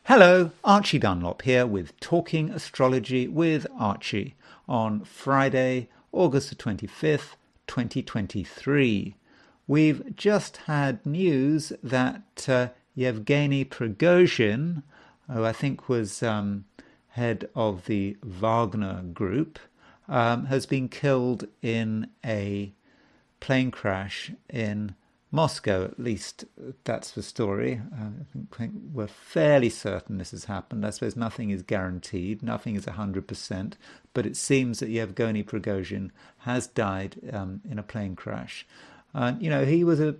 Hello, Archie Dunlop here with Talking Astrology with Archie on Friday, August the 25th, 2023. We've just had news that Yevgeny Prigozhin, who I think was head of the Wagner group, has been killed in a plane crash in Moscow. At least that's the story. I think we're fairly certain this has happened. I suppose nothing is guaranteed, nothing is 100%, but it seems that Yevgeny Prigozhin has died in a plane crash. He was a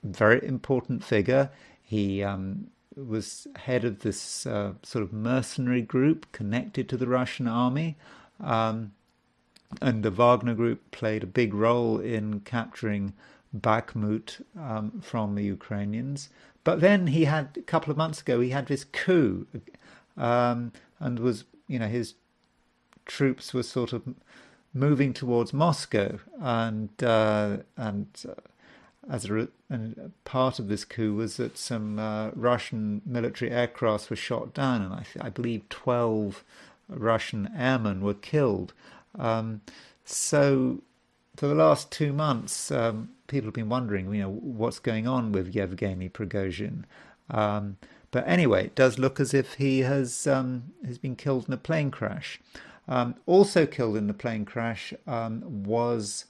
very important figure. He was head of this sort of mercenary group connected to the Russian army. And the Wagner group played a big role in capturing Bakhmut from the Ukrainians. But then he had, a couple of months ago, he had this coup, and was, his troops were sort of moving towards Moscow, and part of this coup was that some Russian military aircraft were shot down, and I believe 12 Russian airmen were killed. So for the last 2 months, people have been wondering, what's going on with Yevgeny Prigozhin. But anyway, it does look as if he has been killed in a plane crash. Also killed in the plane crash was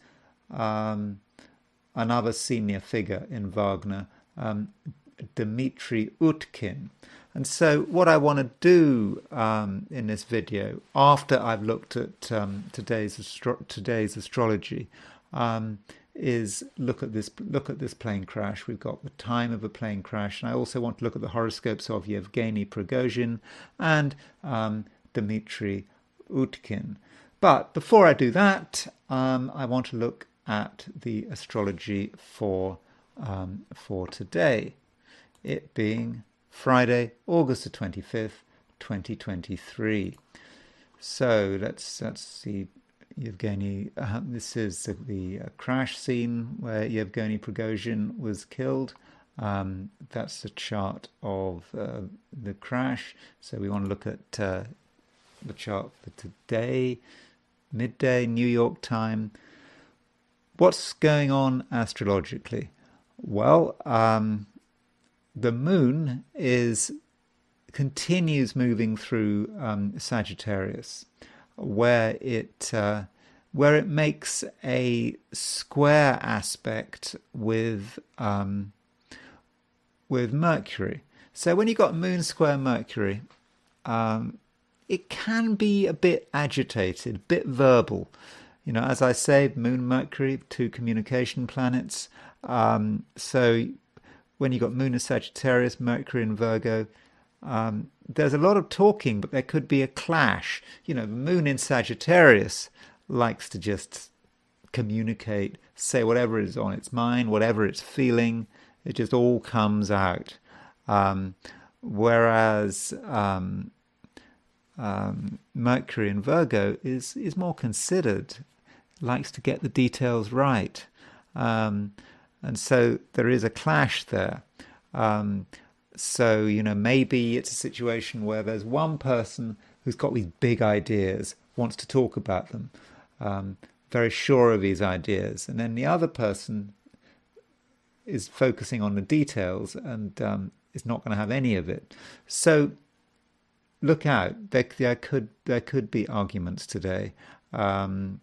another senior figure in Wagner, Dmitry Utkin. And so what I want to do in this video, after I've looked at today's astrology, is look at this plane crash. We've got the time of a plane crash, and I also want to look at the horoscopes of Yevgeny Prigozhin and Dmitry Utkin. But before I do that, I want to look at the astrology for today, it being Friday, August the 25th, 2023. So let's see. Yevgeny, this is the crash scene where Yevgeny Prigozhin was killed. That's the chart of the crash. So we want to look at the chart for today, midday, New York time. What's going on astrologically? Well, the moon continues moving through Sagittarius, where it makes a square aspect with Mercury. So when you've got moon square Mercury, it can be a bit agitated, a bit verbal. As I say, moon Mercury, two communication planets. So when you've got moon in Sagittarius, Mercury in Virgo, there's a lot of talking, but there could be a clash. The moon in Sagittarius likes to just communicate, say whatever is on its mind, whatever it's feeling. It just all comes out. Whereas Mercury in Virgo is more considered, likes to get the details right. And so there is a clash there. So, maybe it's a situation where there's one person who's got these big ideas, wants to talk about them, very sure of these ideas. And then the other person is focusing on the details and is not going to have any of it. So look out. There could be arguments today. And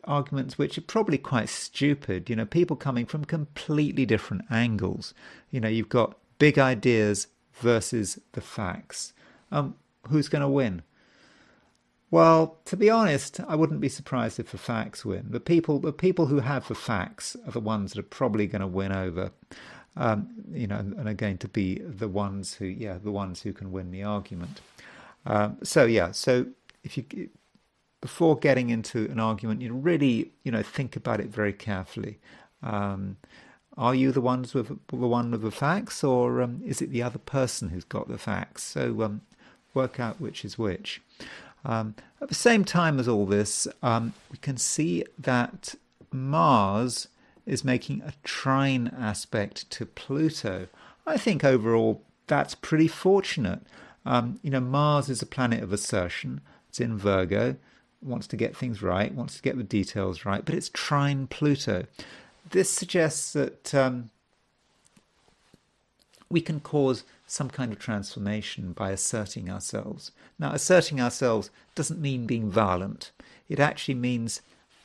arguments which are probably quite stupid, people coming from completely different angles. You've got big ideas versus the facts. Who's going to win? Well, to be honest, I wouldn't be surprised if the facts win. The people who have the facts are the ones that are probably going to win over, and are going to be the ones who can win the argument. So if you, before getting into an argument, you really, think about it very carefully. Are you the one with the facts, or is it the other person who's got the facts? So work out which is which. At the same time as all this, we can see that Mars is making a trine aspect to Pluto. I think overall that's pretty fortunate. Mars is a planet of assertion. It's in Virgo, wants to get things right, wants to get the details right, but it's trine Pluto. This suggests that we can cause some kind of transformation by asserting ourselves. Now, asserting ourselves doesn't mean being violent. It actually means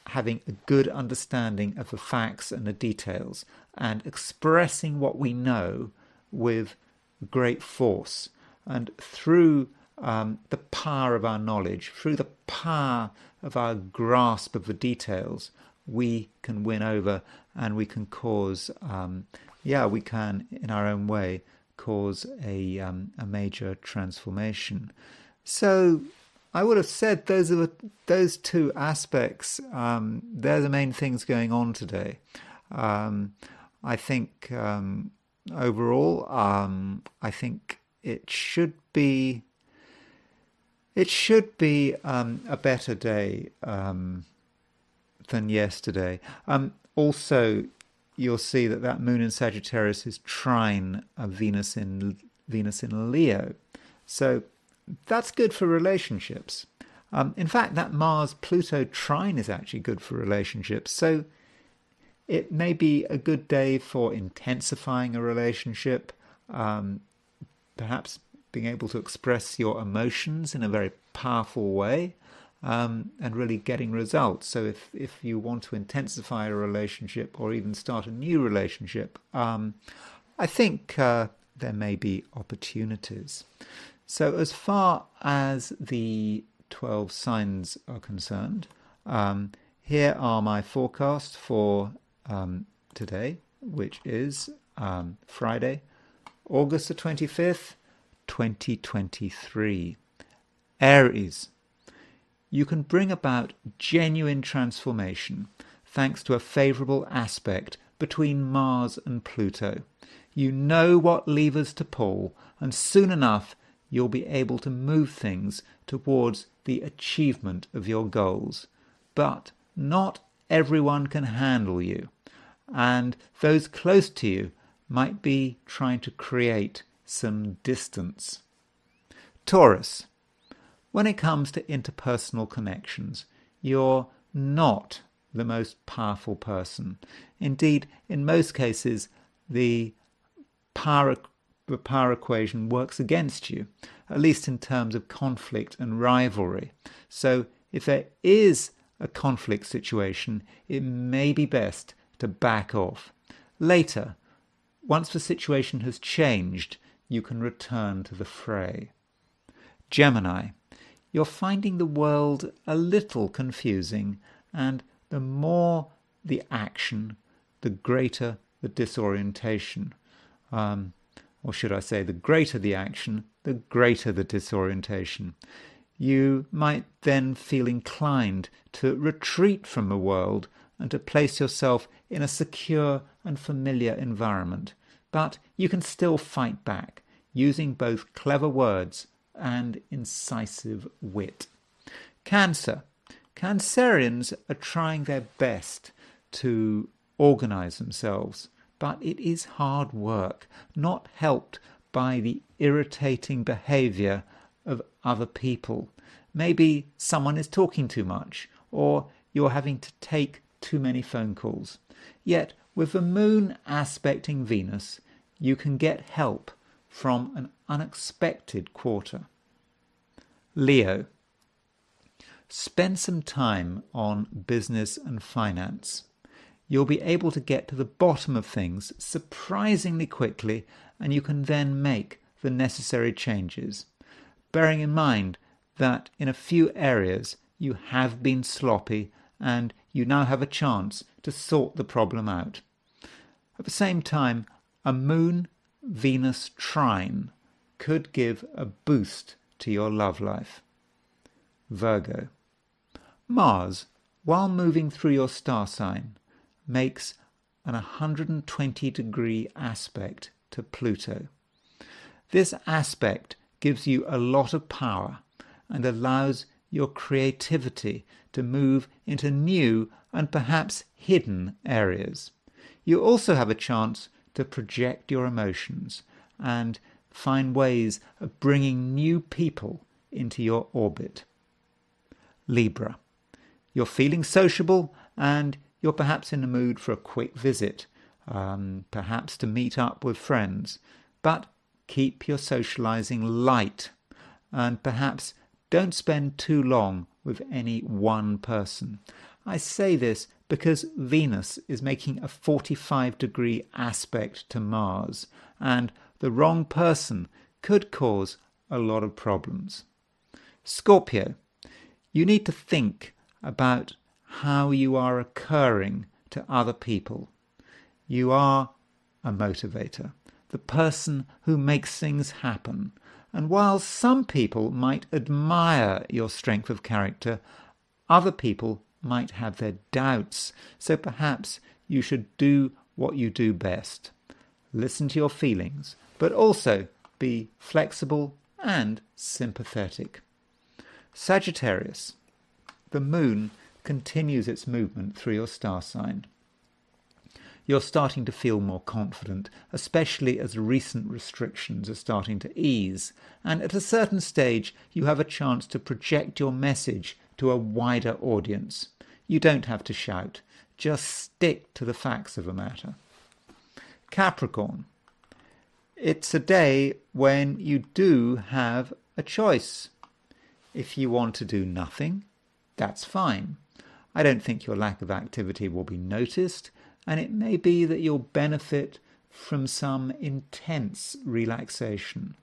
having a good understanding of the facts and the details and expressing what we know with great force. And through the power of our knowledge, through the power of our grasp of the details, we can win over, and we can cause, we can, in our own way, cause a major transformation. So I would have said those two aspects, they're the main things going on today. I think overall, I think it should be a better day than yesterday. Also, you'll see that moon in Sagittarius is trine Venus in Leo, so that's good for relationships. In fact, that Mars-Pluto trine is actually good for relationships. So it may be a good day for intensifying a relationship, perhaps being able to express your emotions in a very powerful way, and really getting results. So if you want to intensify a relationship or even start a new relationship, I think there may be opportunities. So as far as the 12 signs are concerned, here are my forecasts for today, which is Friday, August the 25th, 2023. Aries. You can bring about genuine transformation thanks to a favourable aspect between Mars and Pluto. You know what levers to pull, and soon enough you'll be able to move things towards the achievement of your goals. But not everyone can handle you, and those close to you might be trying to create some distance. Taurus. When it comes to interpersonal connections, you're not the most powerful person. Indeed, in most cases, the power equation works against you, at least in terms of conflict and rivalry. So if there is a conflict situation, it may be best to back off. Later, once the situation has changed, you can return to the fray. Gemini. You're finding the world a little confusing, and the more the action, the greater the disorientation. Or should I say, the greater the action, the greater the disorientation. You might then feel inclined to retreat from the world and to place yourself in a secure and familiar environment. But you can still fight back, using both clever words and incisive wit. Cancer. Cancerians are trying their best to organise themselves, but it is hard work, not helped by the irritating behaviour of other people. Maybe someone is talking too much, or you're having to take too many phone calls. Yet, with the moon aspecting Venus, you can get help from an unexpected quarter. Leo. Spend some time on business and finance. You'll be able to get to the bottom of things surprisingly quickly, and you can then make the necessary changes, bearing in mind that in a few areas you have been sloppy and you now have a chance to sort the problem out. At the same time, a Moon-Venus trine could give a boost to your love life. Virgo. Mars, while moving through your star sign, makes an 120-degree aspect to Pluto. This aspect gives you a lot of power and allows your creativity to move into new and perhaps hidden areas. You also have a chance to project your emotions, and find ways of bringing new people into your orbit. Libra. You're feeling sociable and you're perhaps in the mood for a quick visit, perhaps to meet up with friends. But keep your socializing light and perhaps don't spend too long with any one person. I say this because Venus is making a 45-degree aspect to Mars, and the wrong person could cause a lot of problems. Scorpio, you need to think about how you are occurring to other people. You are a motivator, the person who makes things happen. And while some people might admire your strength of character, other people might have their doubts. So perhaps you should do what you do best. Listen to your feelings, but also be flexible and sympathetic. Sagittarius, the moon continues its movement through your star sign. You're starting to feel more confident, especially as recent restrictions are starting to ease. And at a certain stage, you have a chance to project your message to a wider audience. You don't have to shout. Just stick to the facts of a matter. Capricorn. It's a day when you do have a choice. If you want to do nothing, that's fine. I don't think your lack of activity will be noticed, and it may be that you'll benefit from some intense relaxation.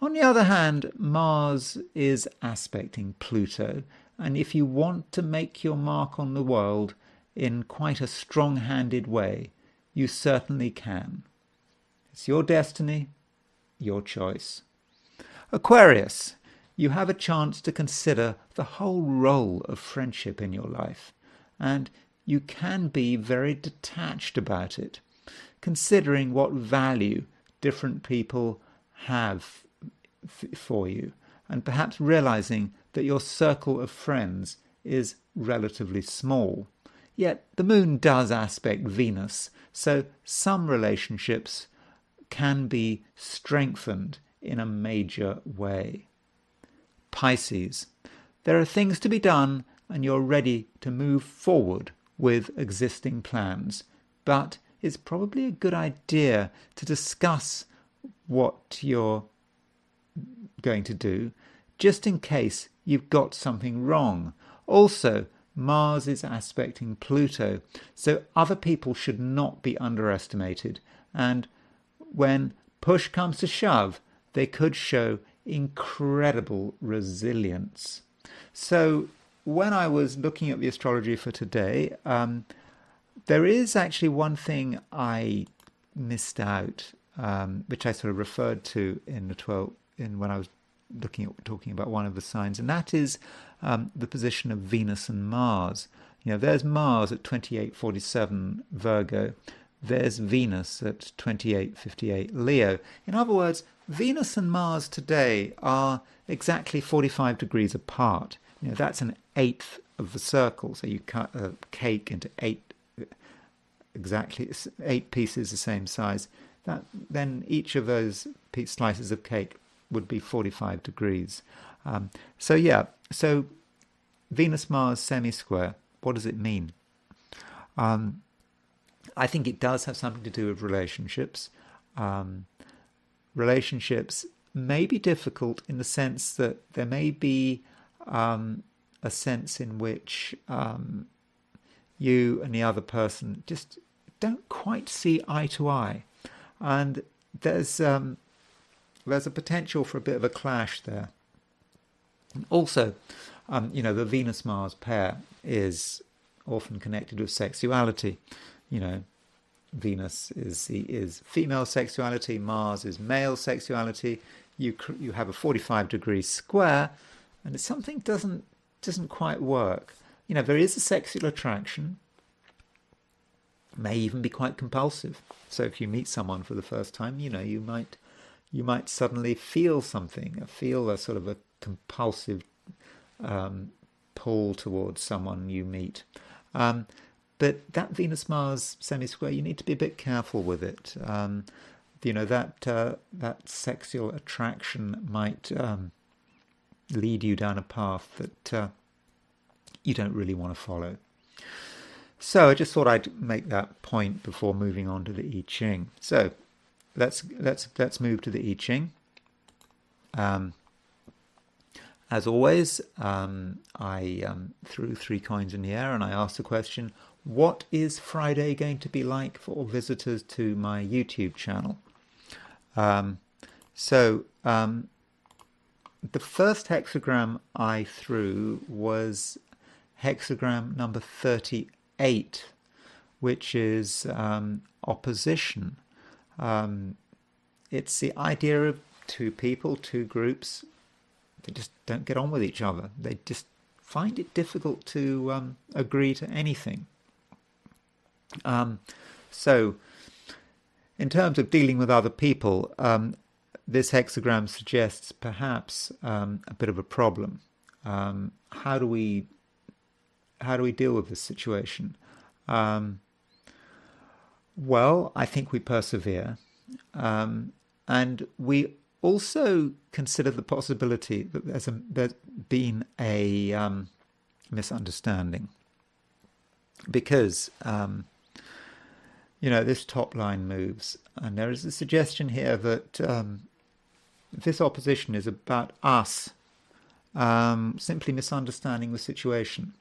On the other hand, Mars is aspecting Pluto, and if you want to make your mark on the world in quite a strong-handed way, you certainly can. It's your destiny, your choice. Aquarius, you have a chance to consider the whole role of friendship in your life, and you can be very detached about it, considering what value different people have for you, and perhaps realizing that your circle of friends is relatively small. Yet the moon does aspect Venus, so some relationships can be strengthened in a major way. Pisces, there are things to be done and you're ready to move forward with existing plans, but it's probably a good idea to discuss what you're going to do, just in case you've got something wrong. Also, Mars is aspecting Pluto, so other people should not be underestimated, and when push comes to shove, they could show incredible resilience. So when I was looking at the astrology for today, there is actually one thing I missed out, which I sort of referred to in when I was talking about one of the signs, and that is the position of Venus and Mars. You know, there's Mars at 2847 Virgo. There's Venus at 2858 Leo. In other words, Venus and Mars today are exactly 45 degrees apart. You know, that's an eighth of the circle. So you cut a cake into eight pieces the same size. Then each of those slices of cake would be 45 degrees. So Venus-Mars semisquare, what does it mean? I think it does have something to do with relationships. Relationships may be difficult in the sense that there may be a sense in which you and the other person just don't quite see eye to eye. And there's a potential for a bit of a clash there. And also, the Venus-Mars pair is often connected with sexuality. You know, Venus is female sexuality, Mars is male sexuality. You have a 45-degree square, and something doesn't quite work. You know, there is a sexual attraction, may even be quite compulsive. So if you meet someone for the first time, you know, you might suddenly feel something, feel a sort of a compulsive pull towards someone you meet. But that Venus-Mars semisquare, you need to be a bit careful with it. that sexual attraction might lead you down a path that you don't really want to follow. So I just thought I'd make that point before moving on to the I Ching. So let's move to the I Ching. As always, I threw 3 coins in the air and I asked the question, what is Friday going to be like for all visitors to my YouTube channel? The first hexagram I threw was hexagram number 38, which is opposition. It's the idea of 2 people, 2 groups. They just don't get on with each other. They just find it difficult to agree to anything. So in terms of dealing with other people, this hexagram suggests perhaps a bit of a problem. How do we deal with this situation? Well, I think we persevere, and we also consider the possibility that there's been a misunderstanding, because this top line moves, and there is a suggestion here that this opposition is about us simply misunderstanding the situation,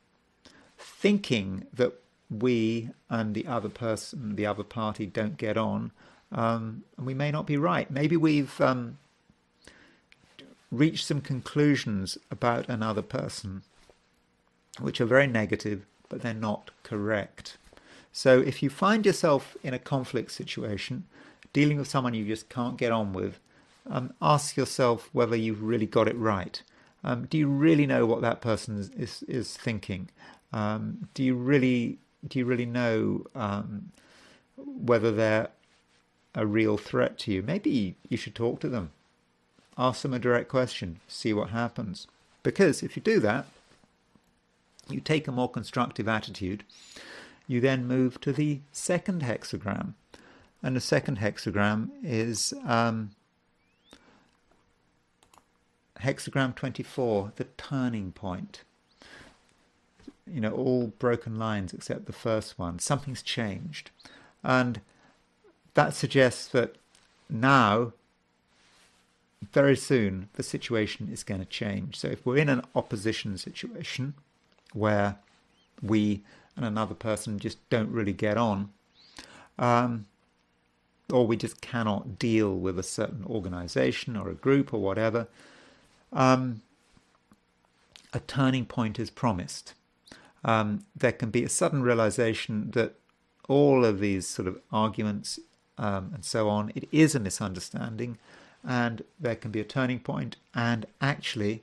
thinking that we and the other person, the other party, don't get on, and we may not be right. Maybe we've reached some conclusions about another person which are very negative, but they're not correct. So if you find yourself in a conflict situation, dealing with someone you just can't get on with, ask yourself whether you've really got it right. Do you really know what that person is thinking? Do you really know whether they're a real threat to you? Maybe you should talk to them. Ask them a direct question, see what happens. Because if you do that, you take a more constructive attitude. You then move to the second hexagram. And the second hexagram is hexagram 24, the turning point. All broken lines except the first one. Something's changed. And that suggests that now, very soon, the situation is going to change. So if we're in an opposition situation where we and another person just don't really get on, or we just cannot deal with a certain organization or a group or whatever, a turning point is promised. There can be a sudden realization that all of these sort of arguments and so on, it is a misunderstanding, and there can be a turning point, and actually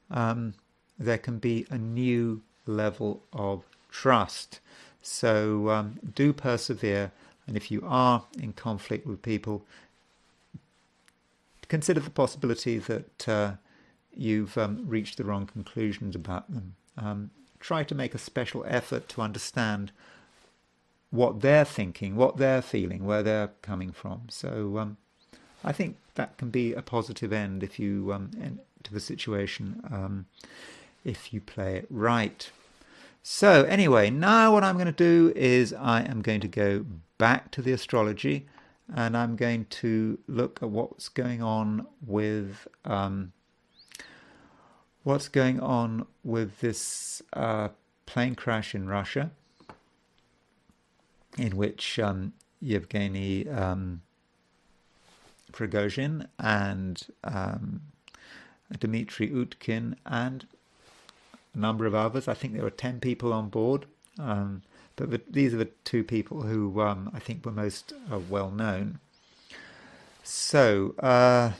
there can be a new level of trust. So do persevere, and if you are in conflict with people, consider the possibility that you've reached the wrong conclusions about them. Try to make a special effort to understand what they're thinking, what they're feeling, where they're coming from. So I think that can be a positive end if you to the situation if you play it right. So anyway, now what I'm going to do is I am going to go back to the astrology, and I'm going to look at what's going on with this plane crash in Russia, in which Yevgeny Prigozhin and Dmitry Utkin and a number of others, I think there were 10 people on board, but these are the 2 people who I think were most well known. So I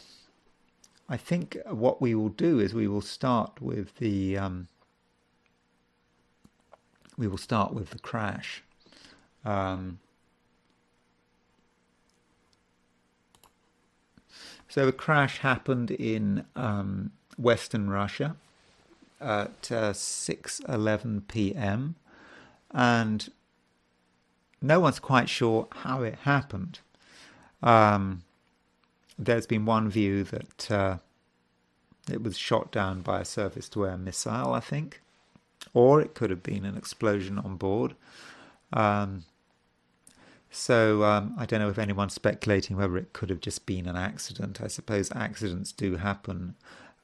think what we will do is we will start with the crash. So the crash happened in Western Russia at 6:11 p.m. and no one's quite sure how it happened. there's been one view that it was shot down by a surface-to-air missile, I think, or it could have been an explosion on board. So I don't know if anyone's speculating whether it could have just been an accident. I suppose accidents do happen.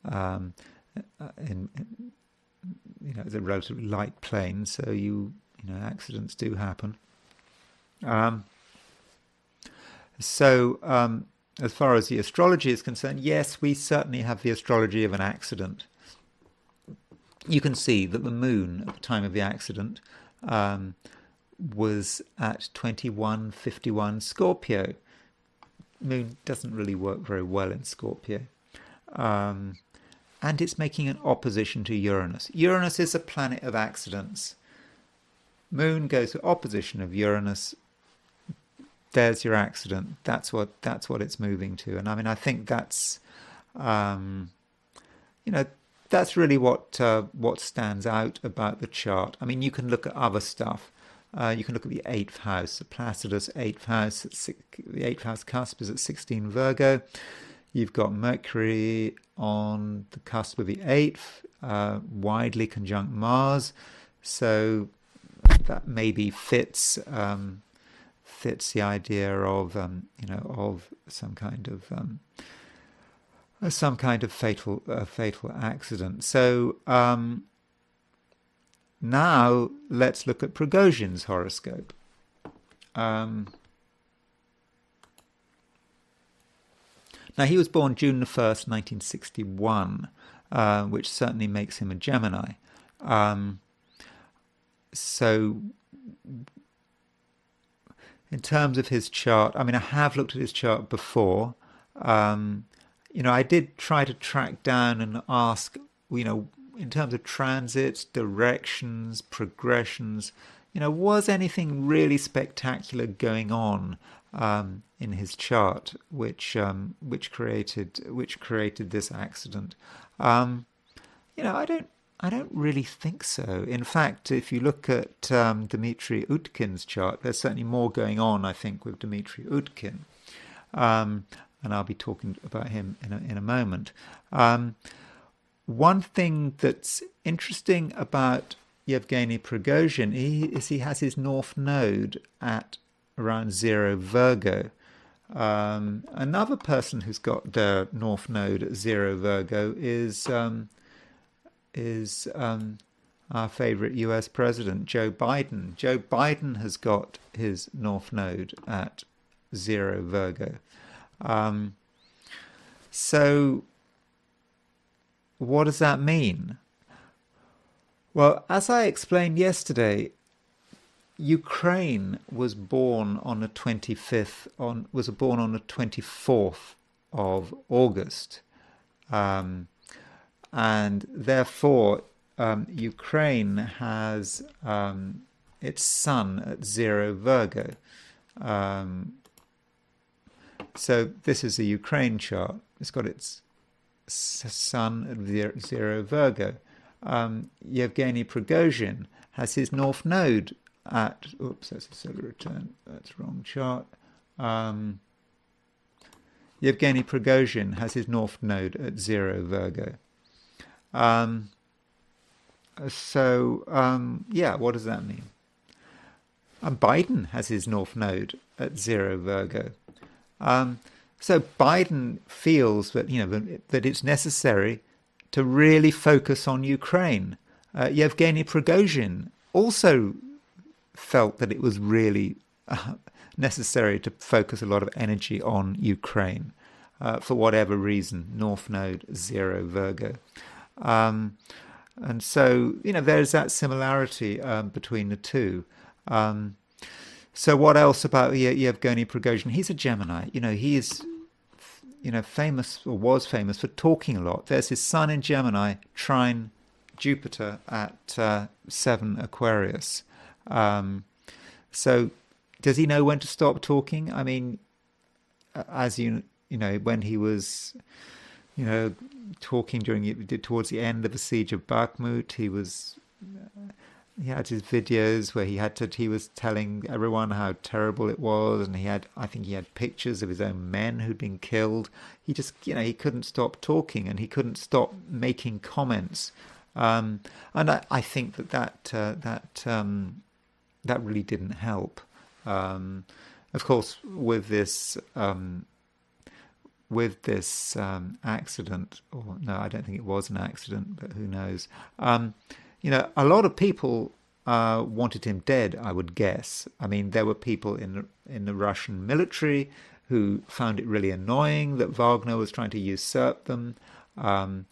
It's a relatively light plane, so accidents do happen. As far as the astrology is concerned, yes, we certainly have the astrology of an accident. You can see that the moon at the time of the accident was at 2151 Scorpio. Moon doesn't really work very well in Scorpio. And it's making an opposition to Uranus. Uranus is a planet of accidents. Moon goes to opposition of Uranus. There's your accident. That's what it's moving to. And I mean, I think that's that's really what stands out about the chart. I mean, you can look at other stuff. You can look at the 8th house, the Placidus 8th house. The 8th house cusp is at 16 Virgo. You've got Mercury on the cusp of the 8th, widely conjunct Mars. So that maybe fits the idea of of some kind of fatal accident. So now let's look at Prigozhin's horoscope. Now he was born June the 1st, 1961, which certainly makes him a Gemini. So in terms of his chart, I mean, I have looked at his chart before. I did try to track down and ask, in terms of transits, directions, progressions, was anything really spectacular going on in his chart, which created this accident? I don't really think so. In fact, if you look at Dmitry Utkin's chart, there's certainly more going on, I think, with Dmitry Utkin. And I'll be talking about him in a moment. One thing that's interesting about Yevgeny Prigozhin is he has his North Node at around 0 Virgo. Another person who's got the North Node at 0 Virgo is our favorite US president, Joe Biden. Joe Biden has got his North Node at 0 Virgo. So what does that mean? Well, as I explained yesterday, Ukraine was born on the 24th of August. And therefore, Ukraine has its sun at 0 Virgo. So this is the Ukraine chart. It's got its sun at 0 Virgo. Yevgeny Prigozhin has his North Node at... Oops, that's a solar return. That's the wrong chart. Yevgeny Prigozhin has his North Node at 0 Virgo. What does that mean? Biden has his North Node at 0 Virgo. So Biden feels that that it's necessary to really focus on Ukraine. Yevgeny Prigozhin also felt that it was really necessary to focus a lot of energy on Ukraine for whatever reason. North Node 0 Virgo. And so, there's that similarity between the two. So what else about Yevgeny Prigozhin? He's a Gemini. He is, famous, or was famous for talking a lot. There's his sun in Gemini, trine Jupiter at 7 Aquarius. So does he know when to stop talking? I mean, as when he was, talking towards the end of the siege of Bakhmut, he was he had his videos where he was telling everyone how terrible it was, and I think he had pictures of his own men who'd been killed. He just, he couldn't stop talking, and he couldn't stop making comments. And I think that really didn't help. Of course, with this accident, or no, I don't think it was an accident, but who knows? A lot of people wanted him dead, I would guess. I mean, there were people in the Russian military who found it really annoying that Wagner was trying to usurp them. In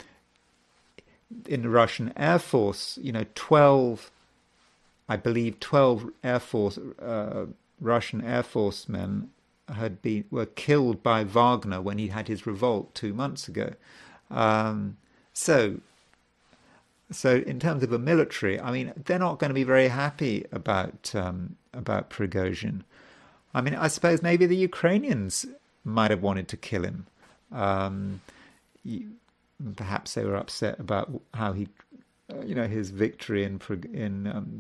the Russian Air Force, 12 Russian Air Force men were killed by Wagner when he had his revolt 2 months ago. So in terms of a military, I mean, they're not going to be very happy about Prigozhin. I mean, I suppose maybe the Ukrainians might have wanted to kill him. Perhaps they were upset about how his victory in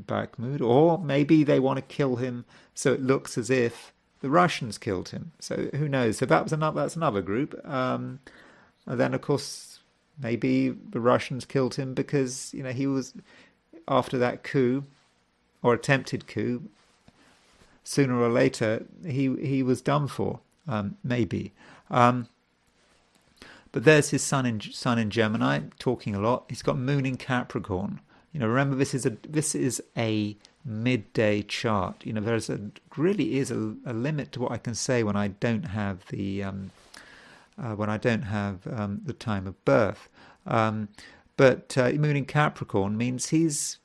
Bakhmut, or maybe they want to kill him so it looks as if the Russians killed him. So who knows? So that's another group. And then, of course, maybe the Russians killed him because he was, after that coup or attempted coup, sooner or later he was done for. Maybe. But there's his sun in Gemini, talking a lot. He's got moon in Capricorn. Remember, this is a midday chart. Really is a limit to what I can say when I don't have the time of birth. But moon in Capricorn means he's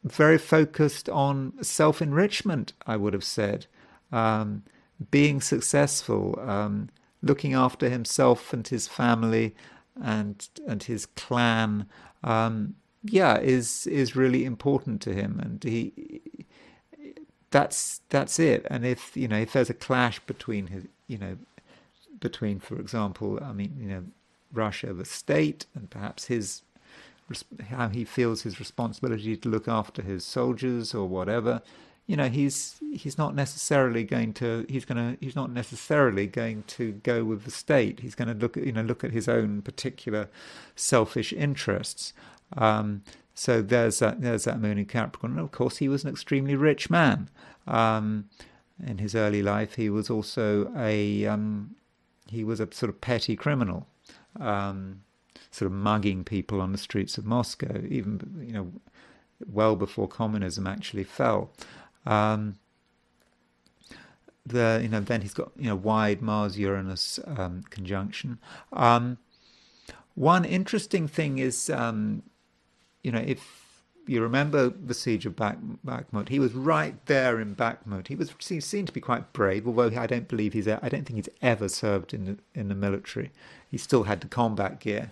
very focused on self-enrichment, I would have said, being successful, looking after himself and his family and his clan, is really important to him, and that's it. And if there's a clash between for example, Russia the state, and perhaps how he feels his responsibility to look after his soldiers or whatever, he's not necessarily going to go with the state. He's going to look at his own particular selfish interests. So there's that moon in Capricorn. And of course, he was an extremely rich man. In his early life, he was also a sort of petty criminal, sort of mugging people on the streets of Moscow, even well before communism actually fell. Then he's got wide Mars-Uranus conjunction. One interesting thing is, if you remember the siege of Bakhmut, he was right there in Bakhmut. He seemed to be quite brave, although I don't think he's ever served in the military. He still had the combat gear.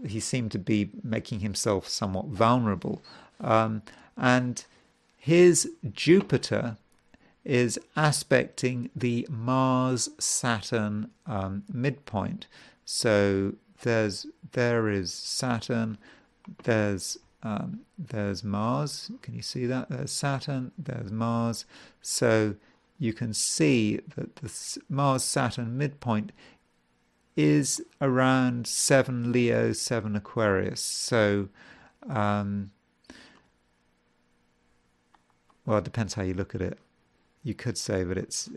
He seemed to be making himself somewhat vulnerable, and his Jupiter is aspecting the Mars-Saturn midpoint. So there is Saturn, there's Mars. Can you see that? There's Saturn, there's Mars. So you can see that the Mars-Saturn midpoint is around 7 Leo, 7 Aquarius. So well, it depends how you look at it. You could say that it's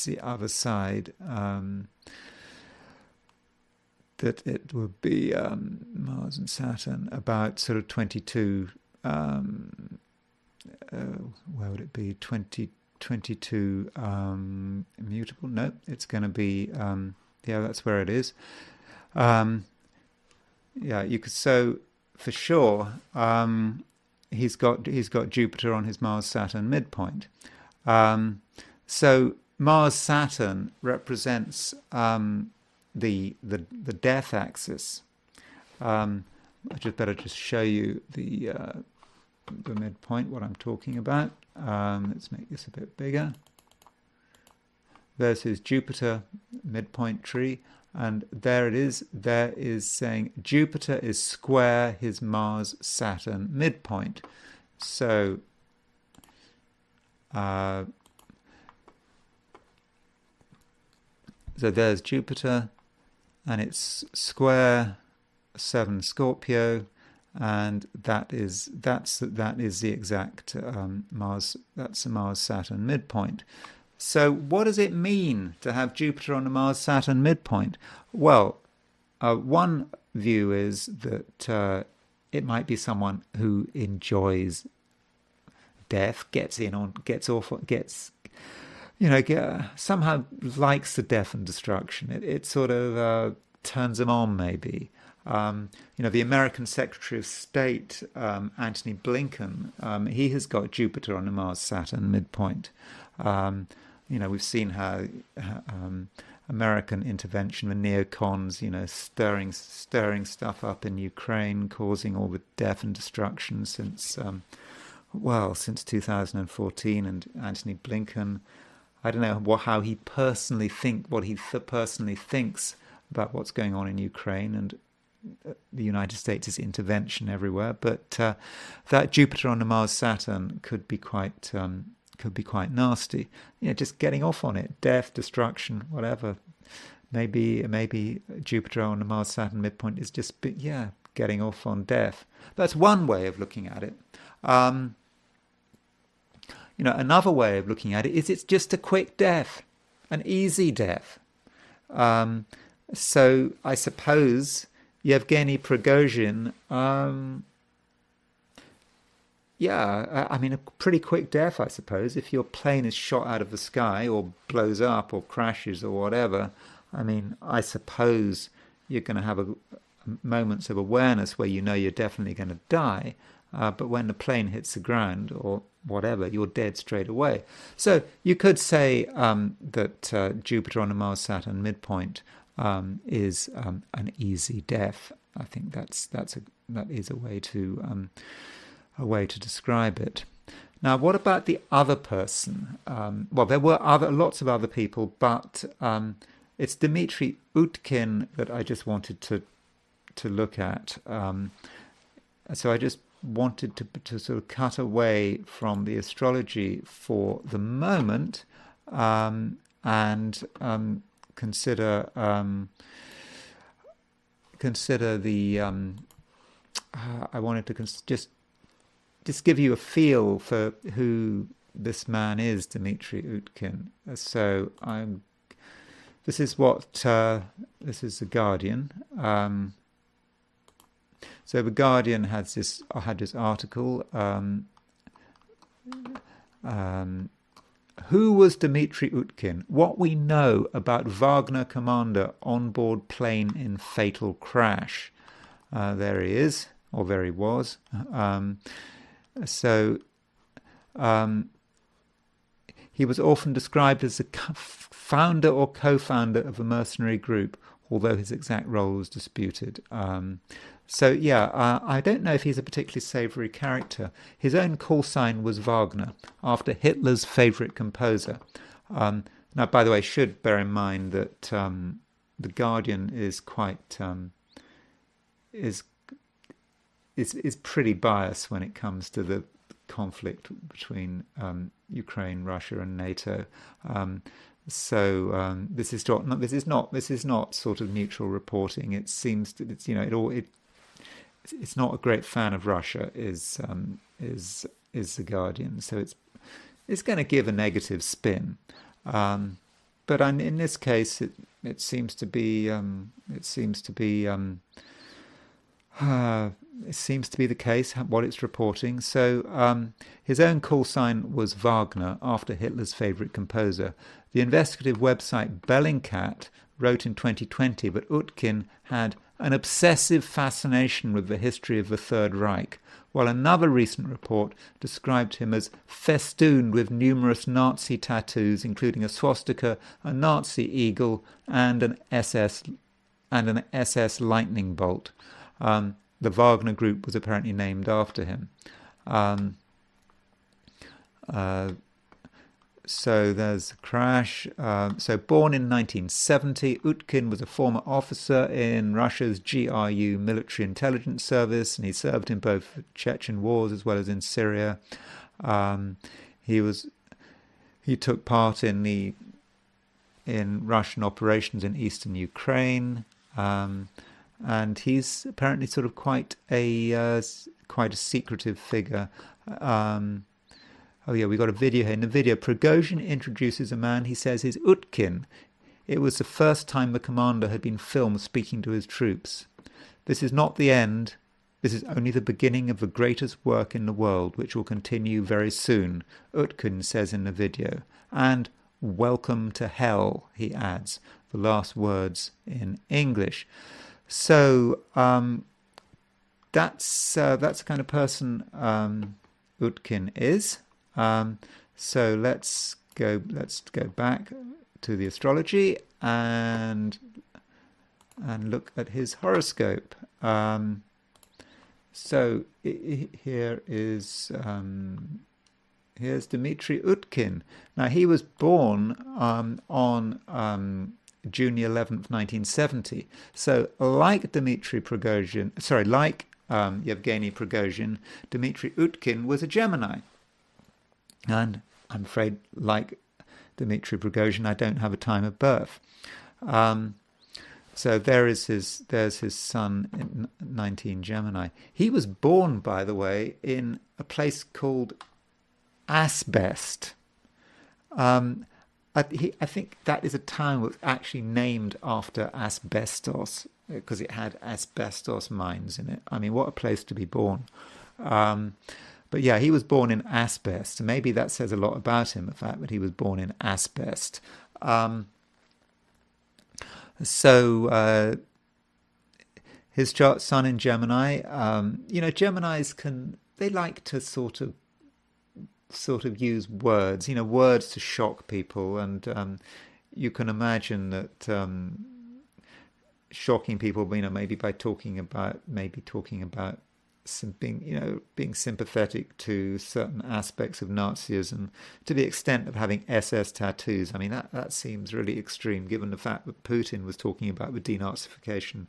the other side. That it would be Mars and Saturn about sort of 22. Where would it be? 22 immutable? No, it's going to be. That's where it is. You could. So for sure. He's got Jupiter on his Mars-Saturn midpoint. So Mars-Saturn represents the death axis. I better show you the midpoint, what I'm talking about. Let's make this a bit bigger. There's his Jupiter midpoint tree, and there it is. There is saying Jupiter is square his Mars-Saturn midpoint. So so there's Jupiter, and it's square 7 Scorpio, and that is the exact Mars. That's the Mars-Saturn midpoint. So what does it mean to have Jupiter on the Mars-Saturn midpoint? Well, one view is that it might be someone who enjoys death, somehow likes the death and destruction. It sort of turns them on, maybe. The American Secretary of State, Antony Blinken, he has got Jupiter on the Mars-Saturn midpoint. We've seen how American intervention, the neocons, stirring stuff up in Ukraine, causing all the death and destruction since 2014. And Antony Blinken, I don't know how he personally thinks about what's going on in Ukraine and the United States' intervention everywhere, but that Jupiter on the Mars-Saturn could be quite nasty. Just getting off on it, death, destruction, whatever. Maybe Jupiter on the Mars-Saturn midpoint is just getting off on death. That's one way of looking at it. Another way of looking at it is it's just a quick death, an easy death. So I suppose Yevgeny Prigozhin, a pretty quick death, I suppose. If your plane is shot out of the sky or blows up or crashes or whatever, I suppose you're going to have moments of awareness where you're definitely going to die. But when the plane hits the ground or whatever, you're dead straight away. So you could say that Jupiter on the Mars-Saturn midpoint is an easy death. I think that is a way to describe it. Now, what about the other person? There were lots of other people, but it's Dmitry Utkin that I just wanted to look at. So I just wanted to sort of cut away from the astrology for the moment and consider the. I wanted to just give you a feel for who this man is, Dmitry Utkin. So this is the Guardian. So the Guardian had this article. Who was Dmitry Utkin? What we know about Wagner commander on board plane in fatal crash. There he is, or there he was. He was often described as the founder or co-founder of a mercenary group, although his exact role was disputed. I don't know if he's a particularly savoury character. His own call sign was Wagner, after Hitler's favourite composer. Now, by the way, should bear in mind that the Guardian is quite is pretty biased when it comes to the conflict between Ukraine, Russia, and NATO. This is not sort of neutral reporting. It seems that it's not a great fan of Russia. Is the Guardian? So it's going to give a negative spin. But in this case, it seems to be the case, what it's reporting. So his own call sign was Wagner, after Hitler's favourite composer. The investigative website Bellingcat wrote in 2020 that Utkin had an obsessive fascination with the history of the Third Reich, while another recent report described him as festooned with numerous Nazi tattoos, including a swastika, a Nazi eagle, and an SS lightning bolt. The Wagner group was apparently named after him. So there's a crash. So born in 1970, Utkin was a former officer in Russia's GRU military intelligence service, and he served in both Chechen wars as well as in Syria. Um, he was he took part in Russian operations in eastern Ukraine, and he's apparently sort of quite a secretive figure. Oh yeah, we got a video here. In the video, Prigozhin introduces a man he says is Utkin. It was the first time the commander had been filmed speaking to his troops. This is not the end. This is only the beginning of the greatest work in the world, which will continue very soon, Utkin says in the video. And welcome to hell, he adds, the last words in English. So that's the kind of person Utkin is. So let's go back to the astrology and look at his horoscope. So here is here's Dmitry Utkin. Now he was born on June the 11th, 1970. So like Yevgeny Prigozhin, Dmitry Utkin was a Gemini. And I'm afraid, like Dmitry Prigozhin, I don't have a time of birth. So there's his sun in 19 Gemini. He was born, by the way, in a place called Asbest. I think that is a town that was actually named after asbestos because it had asbestos mines in it. I mean, what a place to be born. But yeah, he was born in Asbest. Maybe that says a lot about him, the fact that he was born in Asbest. So his chart, Sun in Gemini. Geminis they like to sort of use words, words to shock people, and you can imagine that shocking people, maybe by talking about being sympathetic to certain aspects of Nazism, to the extent of having SS tattoos. I mean, that seems really extreme, given the fact that Putin was talking about the denazification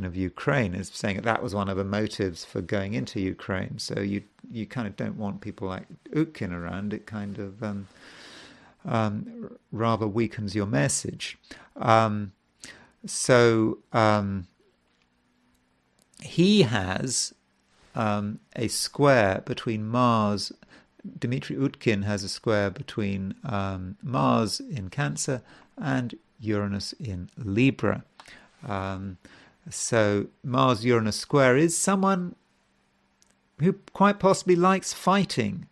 of Ukraine, is saying that was one of the motives for going into Ukraine. So you kind of don't want people like Utkin around. It kind of rather weakens your message. He has a square between Mars. Dmitry Utkin has a square between Mars in Cancer and Uranus in Libra. So Mars-Uranus square is someone who quite possibly likes fighting,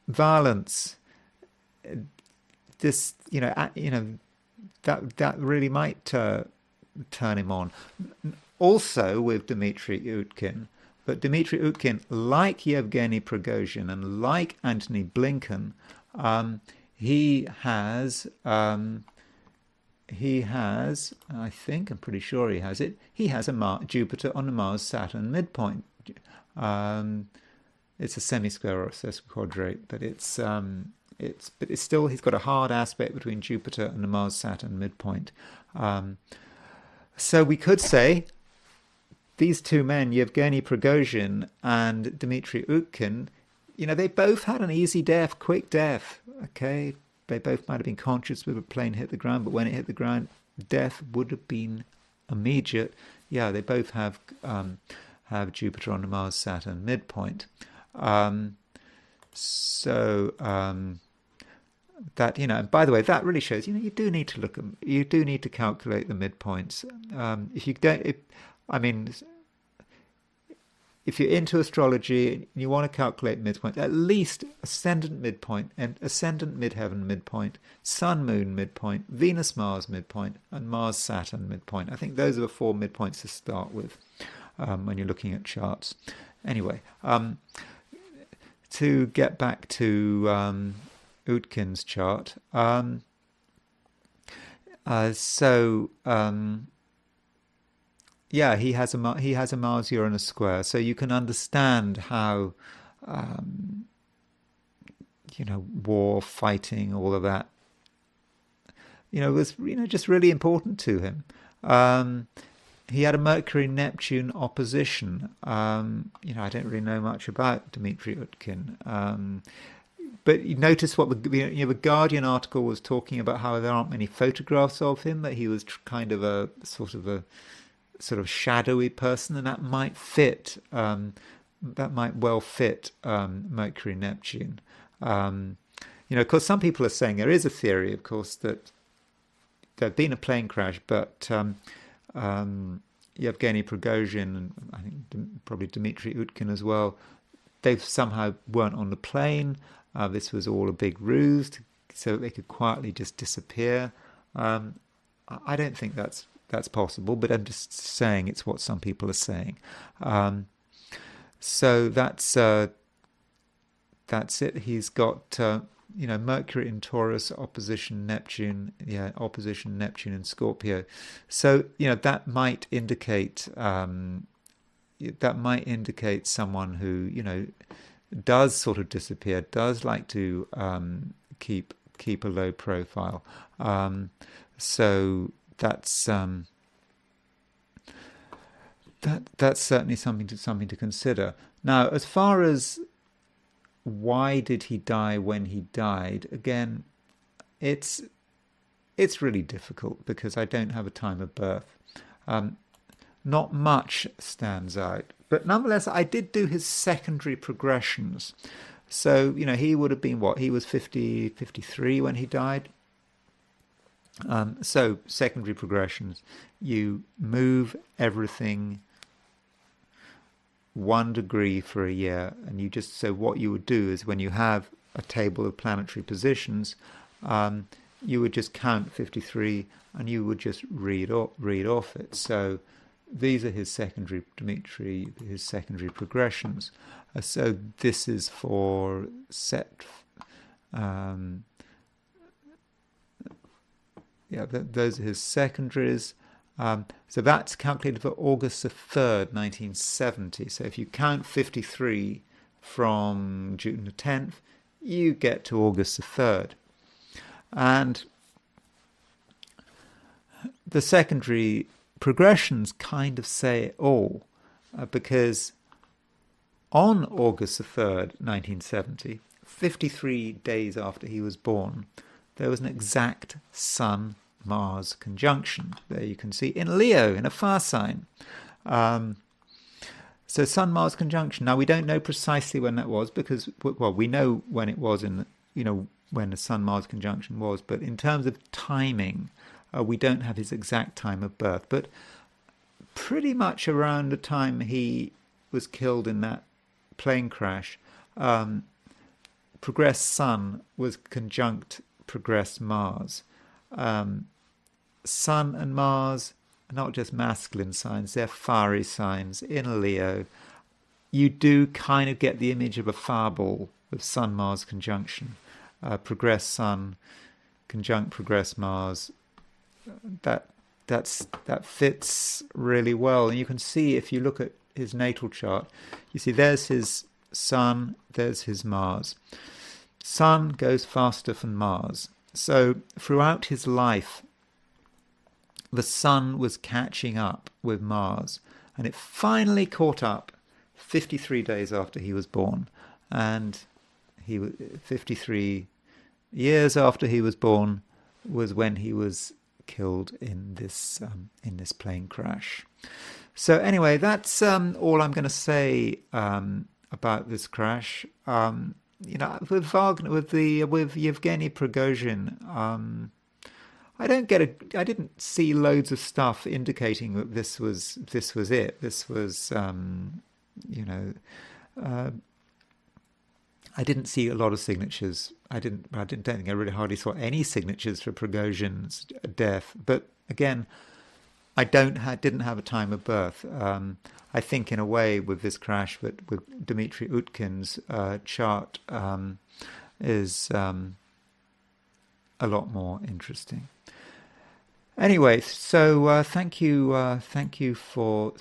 violence. That really might turn him on. Also with Dmitry Utkin, but Dmitry Utkin, like Yevgeny Prigozhin and like Antony Blinken, he has, I think, I'm pretty sure he has it. He has a Jupiter on the Mars-Saturn midpoint. It's a semisquare or a sesquiquadrate, but it's still, he's got a hard aspect between Jupiter and the Mars-Saturn midpoint. So we could say these two men, Yevgeny Prigozhin and Dmitry Utkin, they both had an easy death, quick death. Okay, they both might have been conscious when the plane hit the ground, but when it hit the ground, death would have been immediate. Yeah, they both have Jupiter on the Mars-Saturn midpoint. That, and by the way, that really shows, you do need to you do need to calculate the midpoints. If you don't, if you're into astrology and you want to calculate midpoint, at least ascendant midpoint and ascendant midheaven midpoint, Sun Moon midpoint, Venus Mars midpoint, and Mars Saturn midpoint. I think those are the four midpoints to start with when you're looking at charts. Anyway, to get back to Utkin's chart, yeah, he has a Mars-Uranus square, so you can understand how war, fighting, all of that, was, just really important to him. He had a Mercury-Neptune opposition. I don't really know much about Dmitry Utkin. But you notice what the Guardian article was talking about, how there aren't many photographs of him, that he was kind of a sort of shadowy person, and that might fit. That might well fit Mercury-Neptune. Of course, some people are saying there is a theory, of course, that there'd been a plane crash, but Yevgeny Prigozhin and I think probably Dmitry Utkin as well, they somehow weren't on the plane. This was all a big ruse so that they could quietly just disappear. I don't think that's possible, but I'm just saying it's what some people are saying. So that's it. He's got Mercury in Taurus, opposition Neptune, opposition Neptune in Scorpio. So that might indicate someone who does sort of disappear, does like to keep a low profile. So that's certainly something to consider. Now, as far as why did he die when he died, again, it's really difficult because I don't have a time of birth. Not much stands out, but nonetheless, I did do his secondary progressions. So, he would have been what? He was 53 when he died. So, secondary progressions, you move everything 1 degree for a year, and so what you would do is when you have a table of planetary positions, you would just count 53 and you would just read off it. So these are his secondary progressions. So this is for set. Those are his secondaries. So that's calculated for August the 3rd, 1970. So if you count 53 from June the 10th, you get to August the 3rd. And the secondary progressions kind of say it all, because on August the 3rd, 1970, 53 days after he was born, there was an exact Sun-Mars conjunction. There you can see in Leo, in a fire sign. So Sun-Mars conjunction. Now, we don't know precisely when that was because, well, we know when it was when the Sun-Mars conjunction was, but in terms of timing, we don't have his exact time of birth. But pretty much around the time he was killed in that plane crash, progressed Sun was conjunct progressed Mars. Sun and Mars are not just masculine signs, they're fiery signs in Leo. You do kind of get the image of a fireball with Sun-Mars conjunction. Progressed Sun, conjunct progressed Mars. That fits really well. And you can see if you look at his natal chart, you see there's his Sun, there's his Mars. Sun goes faster than Mars. So throughout his life, the Sun was catching up with Mars, and it finally caught up 53 days after he was born. And 53 years after he was born was when he was killed in this plane crash. So anyway, that's all I'm going to say about this crash. With Wagner, with Yevgeny Prigozhin, I didn't see loads of stuff indicating that this was it. This was I didn't see a lot of signatures. I don't think I really hardly saw any signatures for Prigozhin's death. But again, I didn't have a time of birth. I think in a way with this crash, but with Dmitry Utkin's chart is a lot more interesting. Anyway, so thank you for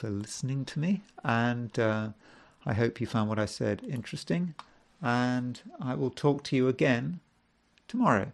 listening to me, and I hope you found what I said interesting, and I will talk to you again tomorrow.